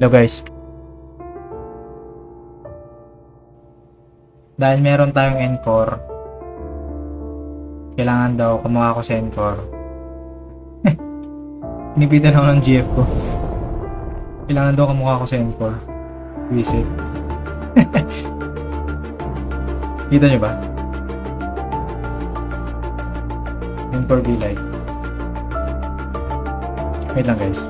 Hello guys, dahil meron tayong Encore, kailangan daw kumuha ako sa Encore. Inipitan ako ng GF ko. Kailangan daw kumuha ako sa Encore. Visit. Kita nyo ba? Encore be like. Wait lang guys.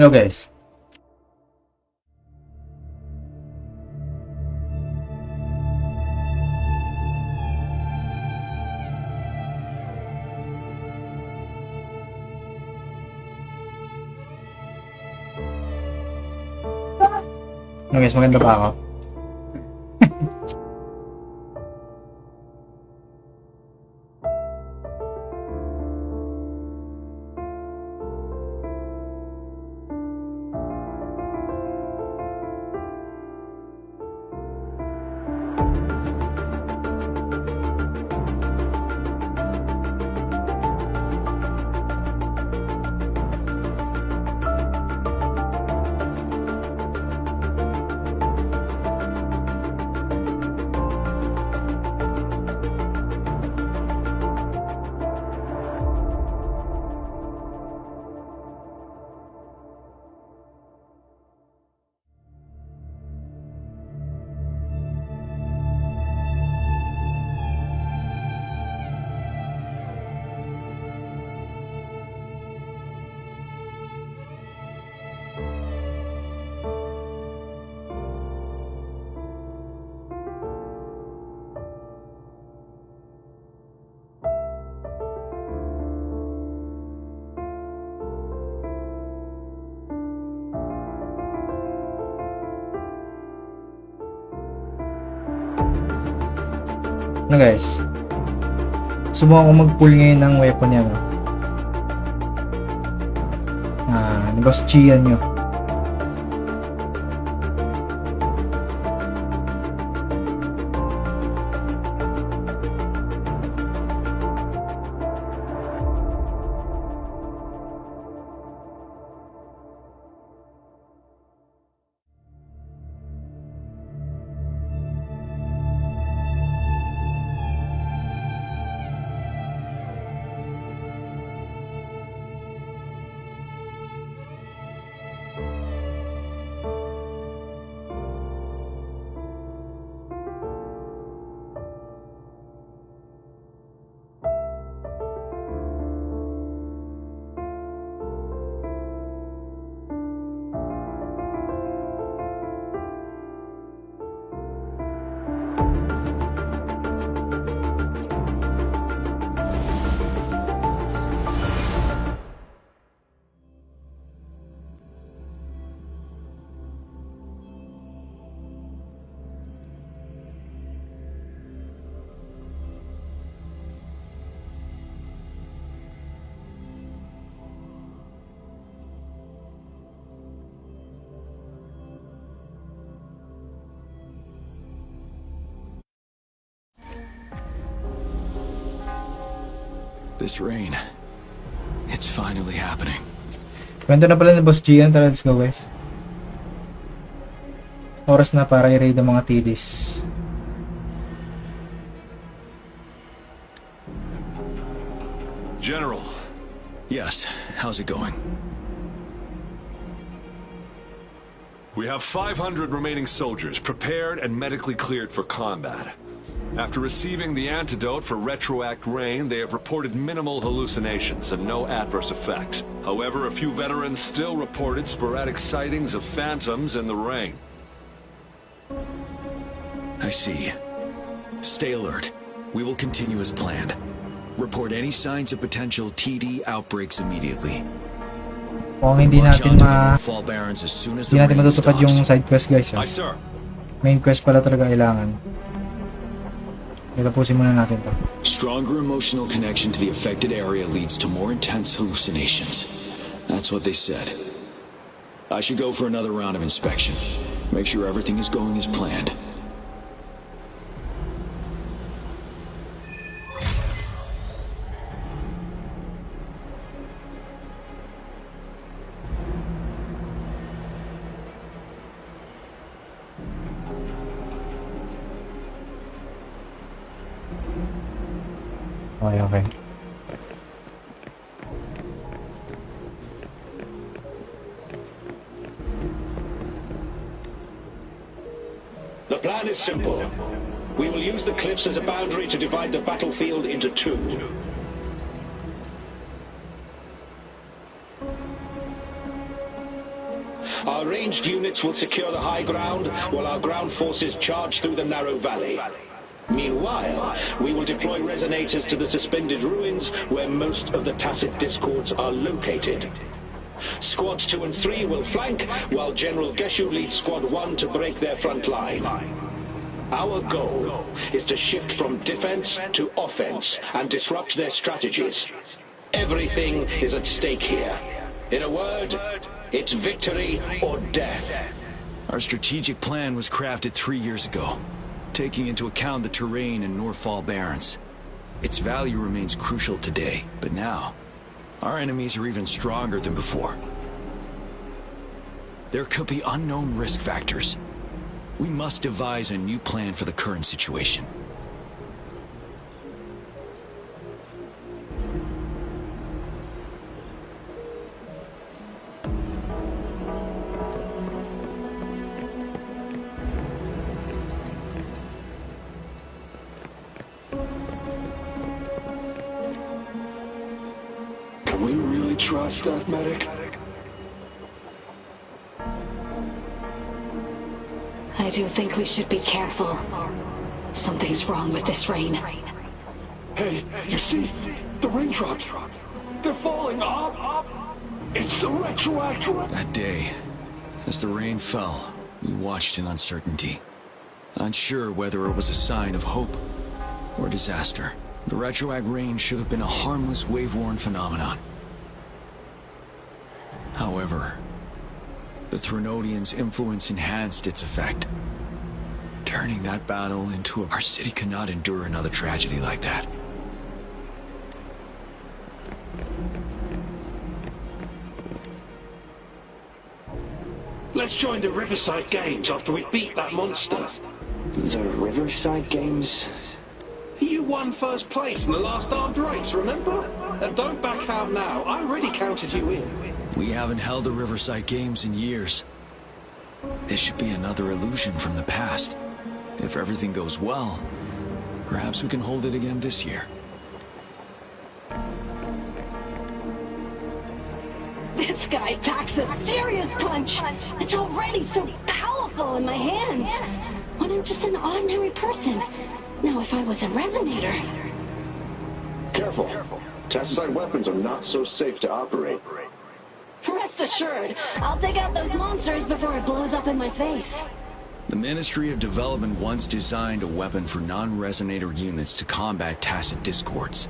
Hello guys. Hello guys, maganda ba ako? Ano guys, subukan ko mag-pull ngayon ng weapon niya, no? Ni Boss Gian nyo. This rain, it's finally happening. Kwento na pala ni Boss Gian. Tara, let's go guys. Oras na para i-raid ang mga TDs. General. Yes, how's it going? We have 500 remaining soldiers prepared and medically cleared for combat. After receiving the antidote for retroact rain, they have reported minimal hallucinations and no adverse effects. However, a few veterans still reported sporadic sightings of phantoms in the rain. I see. Stay alert. We will continue as planned. Report any signs of potential TD outbreaks immediately. Kung hindi March natin on to the Northfall Barrens as soon as the hindi natin rain matutupad yung stops. side quest guys. Aye, sir. Main quest pala talaga kailangan. Tapusin muna natin to. Stronger emotional connection to the affected area leads to more intense hallucinations. That's what they said. I should go for another round of inspection. Make sure everything is going as planned. Okay. The plan is simple. We will use the cliffs as a boundary to divide the battlefield into two. Our ranged units will secure the high ground, while our ground forces charge through the narrow valley. Meanwhile, we will deploy resonators to the suspended ruins where most of the Tacet Discords are located. Squads 2 and 3 will flank, while General Geshu leads Squad 1 to break their front line. Our goal is to shift from defense to offense and disrupt their strategies. Everything is at stake here. In a word, it's victory or death. Our strategic plan was crafted 3 years ago, taking into account the terrain in Northfall Barrens. Its value remains crucial today, but now, our enemies are even stronger than before. There could be unknown risk factors. We must devise a new plan for the current situation. Can we really trust that medic? I do think we should be careful. Something's wrong with this rain. Hey, you see? The raindrops. They're falling up. It's the retroact. That day, as the rain fell, we watched in uncertainty, unsure whether it was a sign of hope or disaster. The retroact rain should have been a harmless wave-worn phenomenon. However, the Threnodians' influence enhanced its effect, turning that battle into our city cannot endure another tragedy like that. Let's join the Riverside Games after we beat that monster. The Riverside Games? You won first place in the last armed race, remember? And don't back out now. I already counted you in. We haven't held the Riverside Games in years. This should be another illusion from the past. If everything goes well, perhaps we can hold it again this year. This guy packs a serious punch. It's already so powerful in my hands. When I'm just an ordinary person. Now if I was a resonator... Careful. Tacetite weapons are not so safe to operate. Rest assured, I'll take out those monsters before it blows up in my face. The Ministry of Development once designed a weapon for non-resonator units to combat Tacet Discords.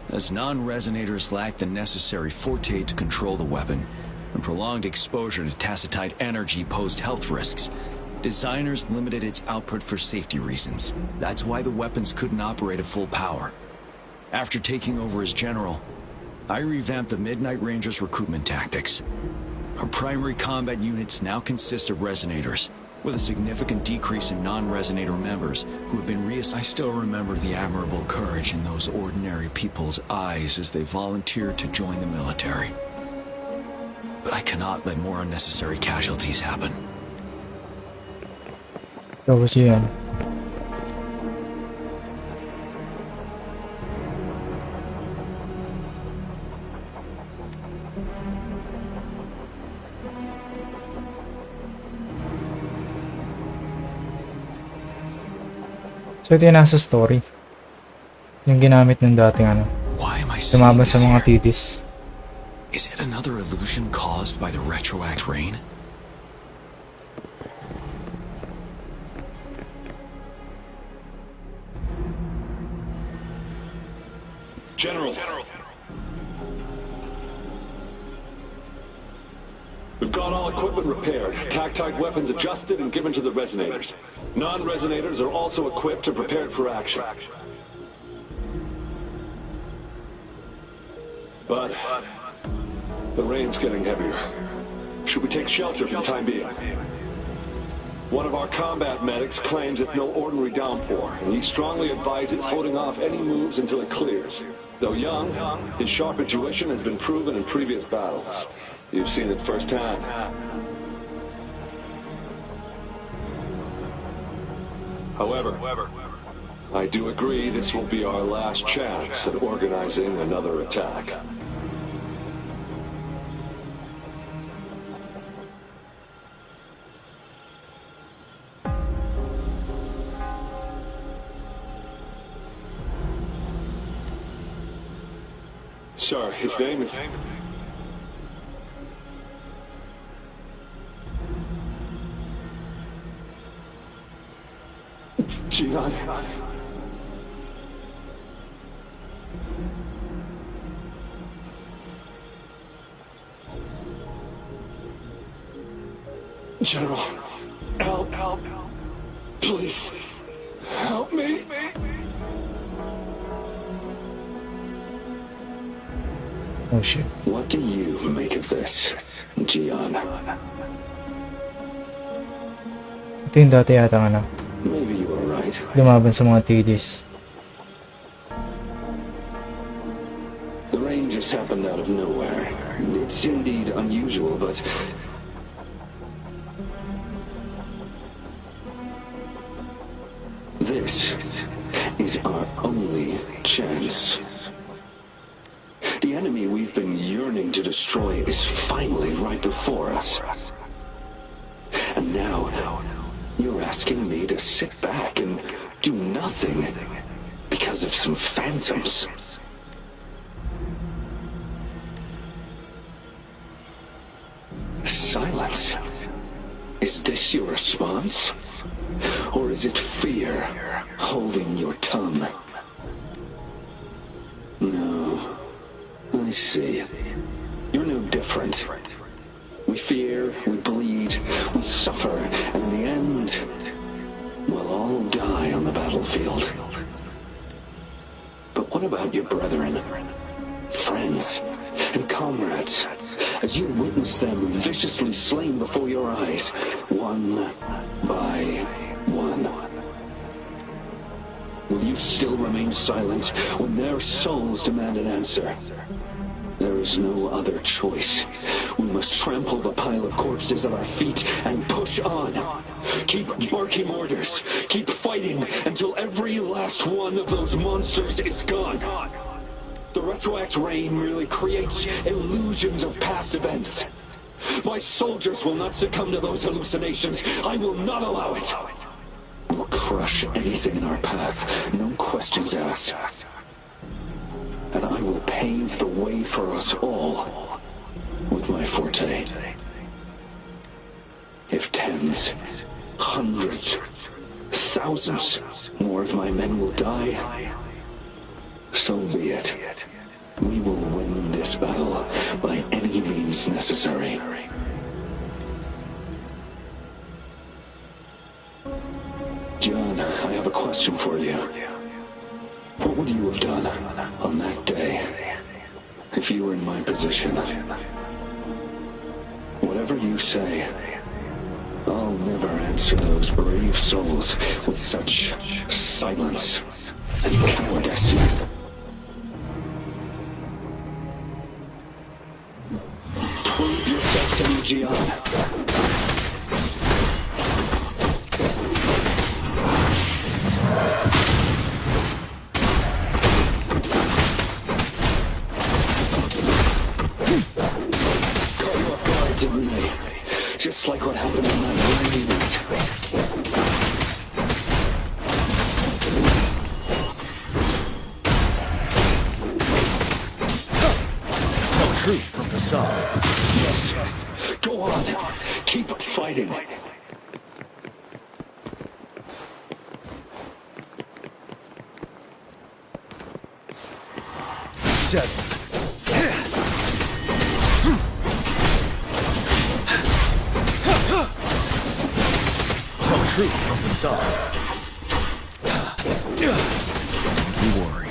As non-resonators lack the necessary forte to control the weapon, and prolonged exposure to Tacetite energy posed health risks, designers limited its output for safety reasons. That's why the weapons couldn't operate at full power. After taking over as general, I revamped the Midnight Rangers' recruitment tactics. Our primary combat units now consist of Resonators, with a significant decrease in non-Resonator members who have been reassigned. I still remember the admirable courage in those ordinary people's eyes as they volunteered to join the military. But I cannot let more unnecessary casualties happen. Tapos yun. So ito yung nasa story. Yung ginamit ng dating ano. Why am I seeing Lumaban this sa mga here? titis. Is it another illusion caused by the retroact rain? General. We've got all equipment repaired, tactite weapons adjusted and given to the Resonators. Non-Resonators are also equipped and prepared for action. But the rain's getting heavier. Should we take shelter for the time being? One of our combat medics claims it's no ordinary downpour, and he strongly advises holding off any moves until it clears. Though young, his sharp intuition has been proven in previous battles. You've seen it firsthand. However, I do agree this will be our last chance at organizing another attack. Sir, his name is... Gian. General, help. Please, help me. Oh shit. What do you make of this, Gian? Ito yung dati yata ano. Maybe you were right. Lumaban sa mga titis. The rain just happened out of nowhere. It's indeed unusual, but... this is our only chance. The enemy we've been yearning to destroy is finally right before us. And now, you're asking me to sit back and do nothing because of some phantoms. Silence. Is this your response? Or is it fear holding your tongue? No. I see. You're no different. We fear, we bleed, we suffer, and in the end, we'll all die on the battlefield. But what about your brethren, friends, and comrades, as you witness them viciously slain before your eyes, one by one? Will you still remain silent when their souls demand an answer? There is no other choice. We must trample the pile of corpses at our feet and push on. Keep barking orders. Keep fighting until every last one of those monsters is gone. The retroact rain merely creates illusions of past events. My soldiers will not succumb to those hallucinations. I will not allow it. We'll crush anything in our path, no questions asked. And I will pave the way for us all with my forte. If tens, hundreds, thousands more of my men will die, so be it. We will win this battle by any means necessary. John, I have a question for you. What would you have done on that day if you were in my position? Whatever you say, I'll never answer those brave souls with such silence and cowardice. Prove yourself to me, Gian. Didn't they? Just like what happened on that very night. Tell truth from facade. Yes. Go on. Keep fighting. Settled. Tell truth from facade. Don't you worry.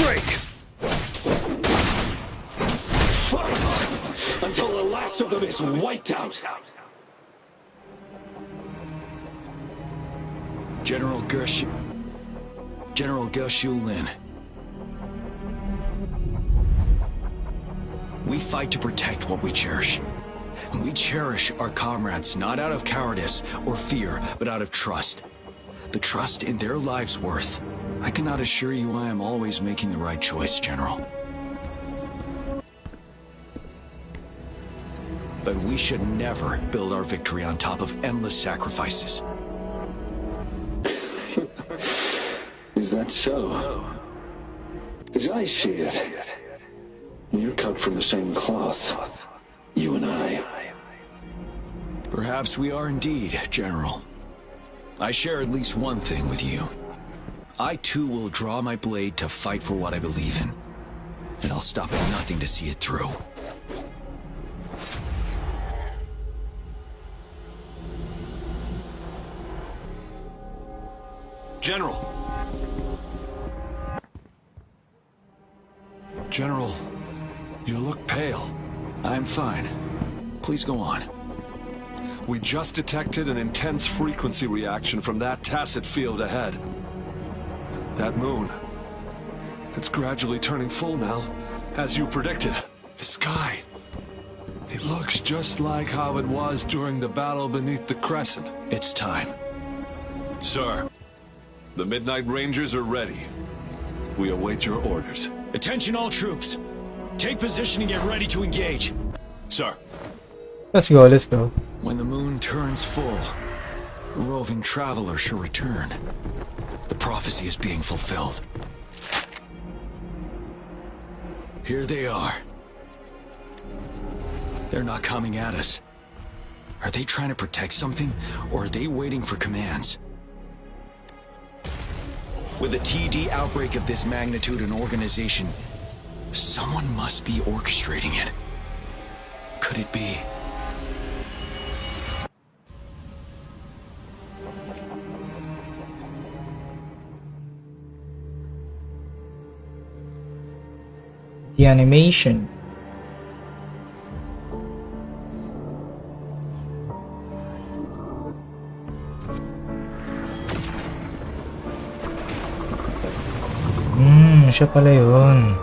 Break! Fight until the last of them is wiped out. General Gershu Lin. We fight to protect what we cherish. And we cherish our comrades not out of cowardice or fear, but out of trust. The trust in their lives' worth. I cannot assure you I am always making the right choice, General. But we should never build our victory on top of endless sacrifices. Is that so? As I see it, we're cut from the same cloth, you and I. Perhaps we are indeed, General. I share at least one thing with you. I too will draw my blade to fight for what I believe in. And I'll stop at nothing to see it through. General! General, you look pale. I'm fine. Please go on. We just detected an intense frequency reaction from that tacit field ahead. That moon. It's gradually turning full now, as you predicted. The sky. It looks just like how it was during the battle beneath the crescent. It's time. Sir, the Midnight Rangers are ready. We await your orders. Attention all troops. Take position and get ready to engage. Sir. Let's go, let's go. When the moon turns full, a roving traveler shall return. The prophecy is being fulfilled. Here they are. They're not coming at us. Are they trying to protect something, or are they waiting for commands? With a TD outbreak of this magnitude and organization, someone must be orchestrating it. Could it be? The animation. Siya pala yun.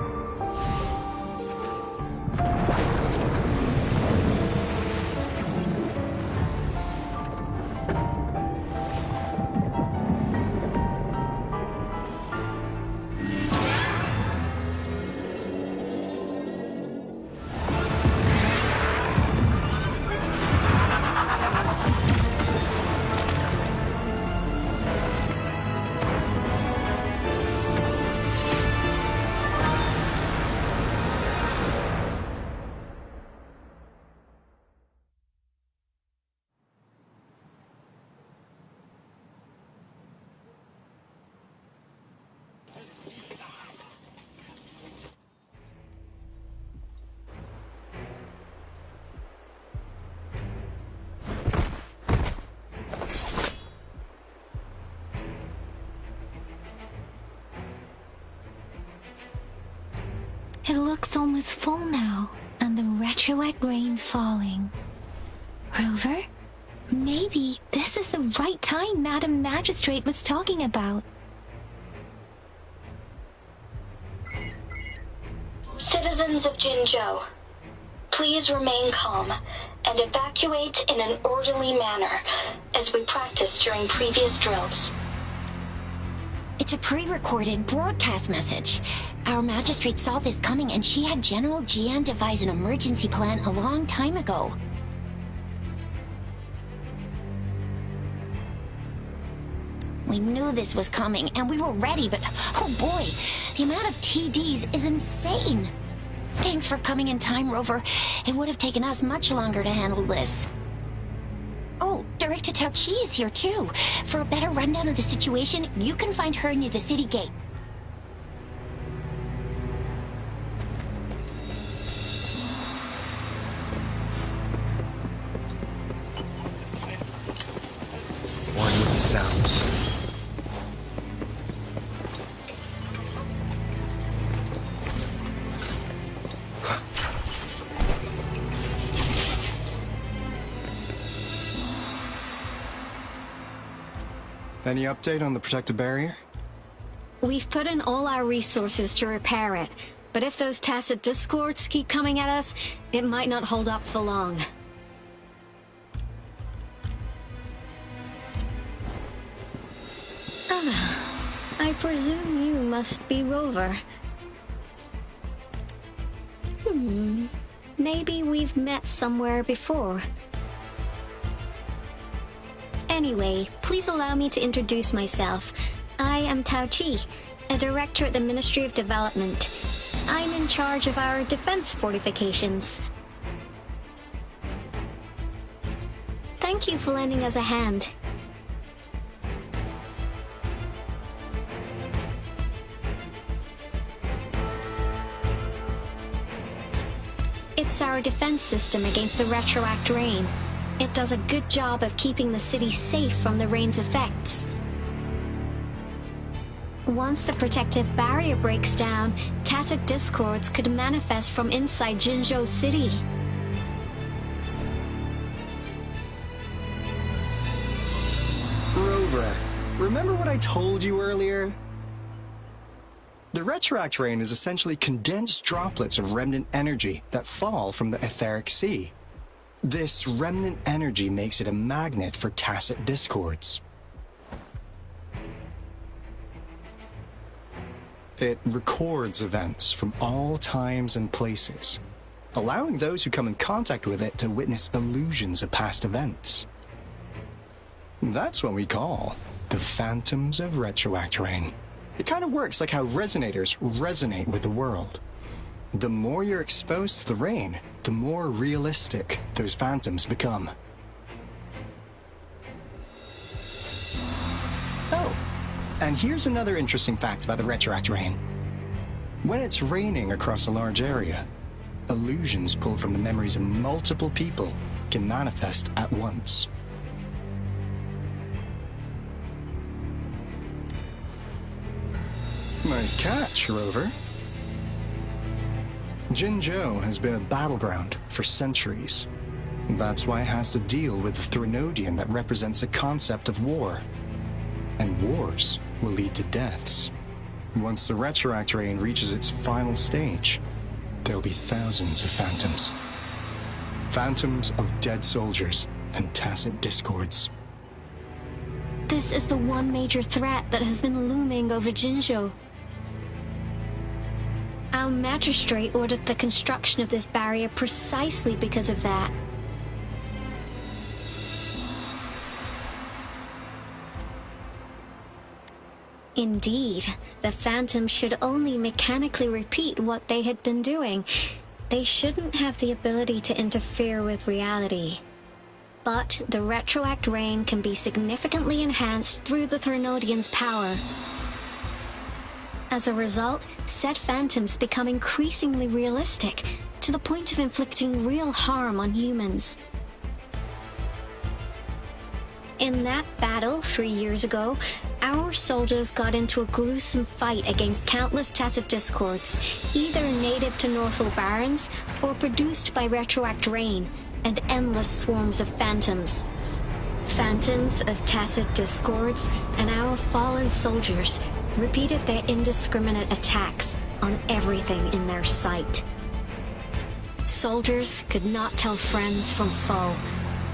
It looks almost full now, and the retroact rain falling. Rover? Maybe this is the right time Madam Magistrate was talking about. Citizens of Jinzhou, please remain calm and evacuate in an orderly manner as we practiced during previous drills. It's a pre-recorded broadcast message. Our magistrate saw this coming and she had General Jian devise an emergency plan a long time ago. We knew this was coming and we were ready, but oh boy, the amount of TDs is insane. Thanks for coming in time, Rover. It would have taken us much longer to handle this. Oh, Director Tao Chi is here too. For a better rundown of the situation, you can find her near the city gate. One with the sounds. Any update on the protective barrier? We've put in all our resources to repair it, but if those tacit discords keep coming at us, it might not hold up for long. I presume you must be Rover. Maybe we've met somewhere before. Anyway, please allow me to introduce myself. I am Tao Chi, a director at the Ministry of Development. I'm in charge of our defense fortifications. Thank you for lending us a hand. It's our defense system against the retroact rain. It does a good job of keeping the city safe from the rain's effects. Once the protective barrier breaks down, tacit discords could manifest from inside Jinzhou City. Rover, remember what I told you earlier? The retroact rain is essentially condensed droplets of remnant energy that fall from the etheric sea. This remnant energy makes it a magnet for tacit discords. It records events from all times and places, allowing those who come in contact with it to witness illusions of past events. That's what we call the phantoms of retroact rain. It kind of works like how resonators resonate with the world. The more you're exposed to the rain, the more realistic those phantoms become. Oh, and here's another interesting fact about the retroact rain. When it's raining across a large area, illusions pulled from the memories of multiple people can manifest at once. Nice catch, Rover. Jinzhou has been a battleground for centuries. That's why it has to deal with the Threnodian that represents the concept of war. And wars will lead to deaths. Once the retroact rain reaches its final stage, there'll be thousands of phantoms. Phantoms of dead soldiers and tacit discords. This is the one major threat that has been looming over Jinzhou. Our magistrate ordered the construction of this barrier precisely because of that. Indeed, the Phantoms should only mechanically repeat what they had been doing. They shouldn't have the ability to interfere with reality. But the retroact rain can be significantly enhanced through the Threnodian's power. As a result, said phantoms become increasingly realistic, to the point of inflicting real harm on humans. In that battle 3 years ago, our soldiers got into a gruesome fight against countless Tacet Discords, either native to Northel Barrens or produced by Retroact Rain, and endless swarms of phantoms. Phantoms of Tacet Discords and our fallen soldiers repeated their indiscriminate attacks on everything in their sight. Soldiers could not tell friends from foe.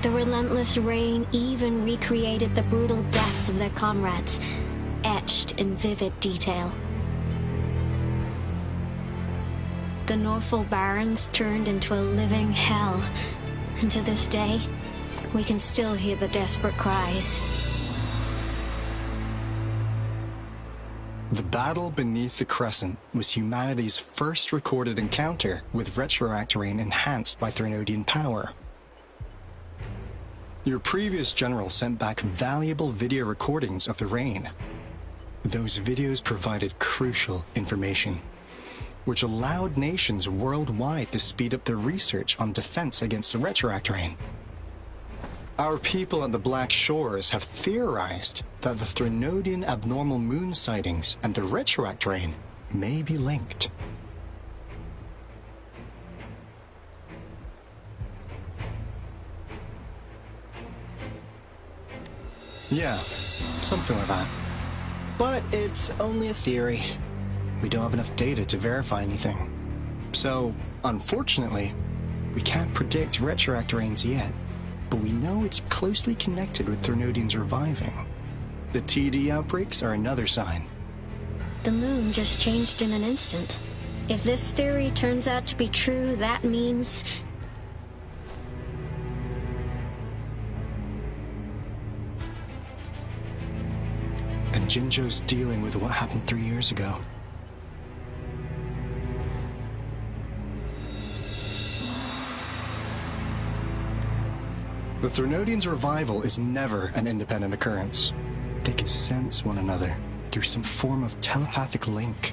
The relentless rain even recreated the brutal deaths of their comrades, etched in vivid detail. The Northel Barrens turned into a living hell, and to this day, we can still hear the desperate cries. The battle beneath the Crescent was humanity's first recorded encounter with Retroact Rain enhanced by Threnodian power. Your previous general sent back valuable video recordings of the rain. Those videos provided crucial information, which allowed nations worldwide to speed up their research on defense against the Retroact Rain. Our people at the Black Shores have theorized that the Threnodian abnormal moon sightings and the Retroact Rain may be linked. Yeah, something like that. But it's only a theory. We don't have enough data to verify anything. So, unfortunately, we can't predict Retroact Rains yet, but we know it's closely connected with Threnodians reviving. The TD outbreaks are another sign. The moon just changed in an instant. If this theory turns out to be true, that means... And Jinzhou's dealing with what happened 3 years ago. The Threnodians' revival is never an independent occurrence. They could sense one another through some form of telepathic link.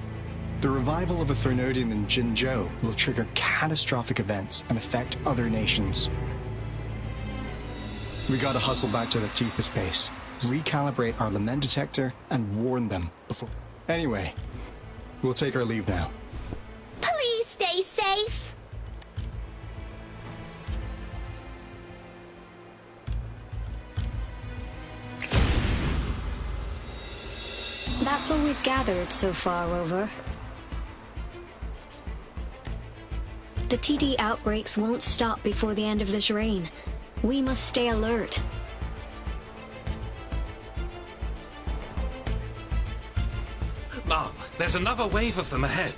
The revival of a Threnodian in Jinzhou will trigger catastrophic events and affect other nations. We gotta hustle back to the Tethys base, recalibrate our lament detector, and warn them before... Anyway, we'll take our leave now. Please stay safe. That's all we've gathered so far, Rover. The TD outbreaks won't stop before the end of this reign. We must stay alert. Mom, there's another wave of them ahead.